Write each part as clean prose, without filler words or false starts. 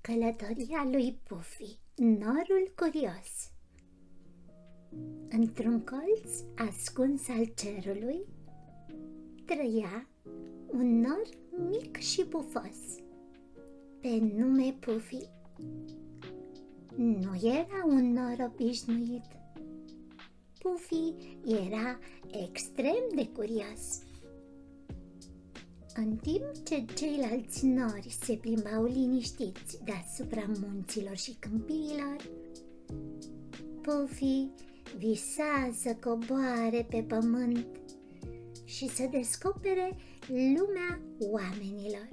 Călătoria lui Puffy, norul curios. Într-un colț ascuns al cerului trăia un nor mic și bufos, pe nume Puffy. Nu era un nor obișnuit. Puffy era extrem de curios. În timp ce ceilalți nori se plimbau liniștiți deasupra munților și câmpiilor, Puffy visa să coboare pe pământ și să descopere lumea oamenilor.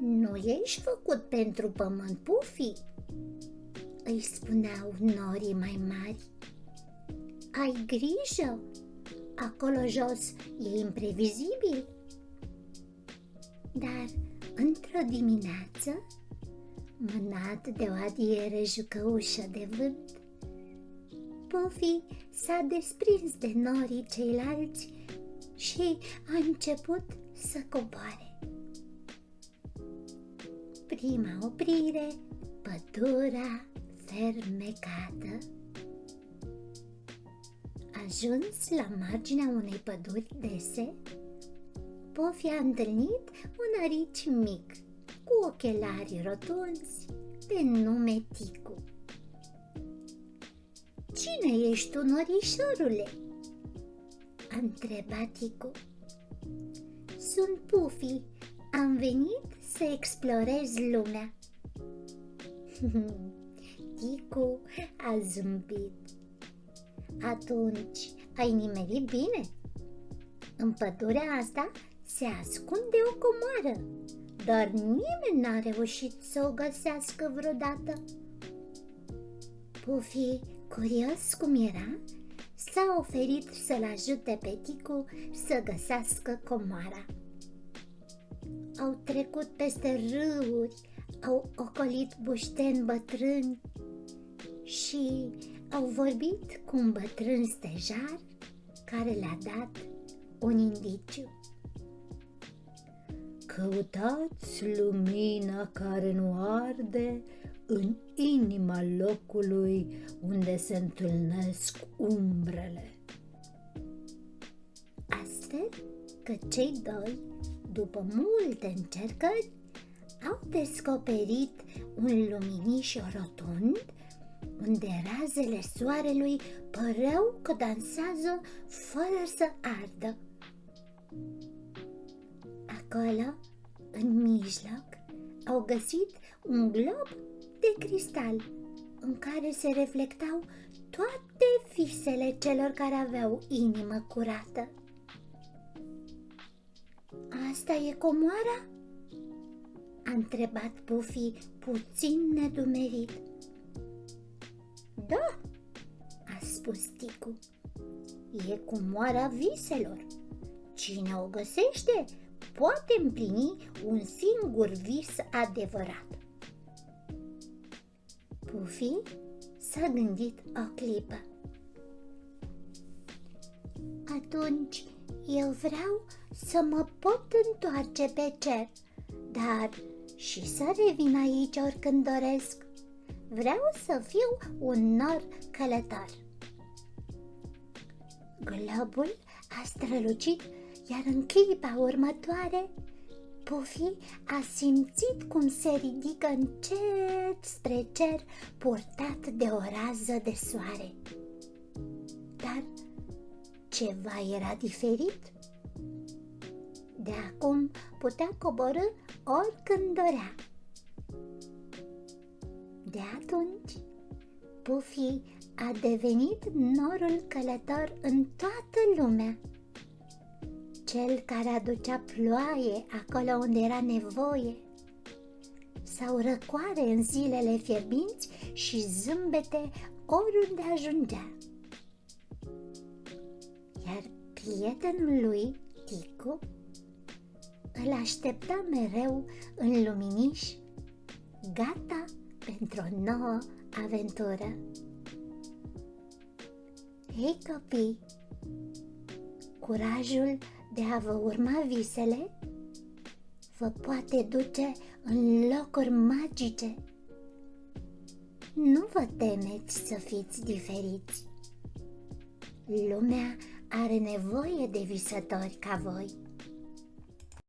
"Nu ești făcut pentru pământ, Puffy," îi spuneau norii mai mari. "Ai grijă, acolo jos e imprevizibil." Dar într-o dimineață, mânat de o adiere jucăușă de vânt, Puffy s-a desprins de norii ceilalți și a început să coboare. Prima oprire, pădurea fermecată. Ajuns la marginea unei păduri dese, Puffy a întâlnit un arici mic cu ochelari rotunzi de nume Ticu. "Cine ești tu, norișorule?" a întrebat Ticu. "Sunt Puffy, am venit să explorez lumea." Ticu a zâmbit. "Atunci ai nimerit bine. În pădurea asta se ascunde o comoară, dar nimeni n-a reușit să o găsească vreodată." Puffy, curios cum era, s-a oferit să-l ajute pe Ticu să găsească comoara. Au trecut peste râuri, au ocolit bușteni bătrâni și au vorbit cu un bătrân stejar care le-a dat un indiciu. "Căutați lumina care nu arde în inima locului unde se întâlnesc umbrele." Astfel că cei doi, după multe încercări, au descoperit un luminiș rotund unde razele soarelui păreau că dansează fără să ardă. Acolo, în mijloc, au găsit un glob de cristal în care se reflectau toate visele celor care aveau inimă curată. "Asta e comoara?" a întrebat Puffy puțin nedumerit. "Da," a spus Ticu, "e comoara viselor. Cine o găsește poate împlini un singur vis adevărat." Puffy s-a gândit o clipă. "Atunci eu vreau să mă pot întoarce pe cer, dar și să revin aici oricând doresc. Vreau să fiu un nor călător." Globul a strălucit, iar în clipa următoare Puffy a simțit cum se ridică încet spre cer, purtat de o rază de soare. Dar ceva era diferit. De acum putea coborî oricând dorea. De atunci, Puffy a devenit norul călător în toată lumea, cel care aducea ploaie acolo unde era nevoie, sau răcoare în zilele fierbinți și zâmbete oriunde ajungea. Iar prietenul lui, Ticu, îl aștepta mereu în luminiș, gata pentru o nouă aventură. Hei copii, curajul de a vă urma visele vă poate duce în locuri magice. Nu vă temeți să fiți diferiți. Lumea are nevoie de visători ca voi.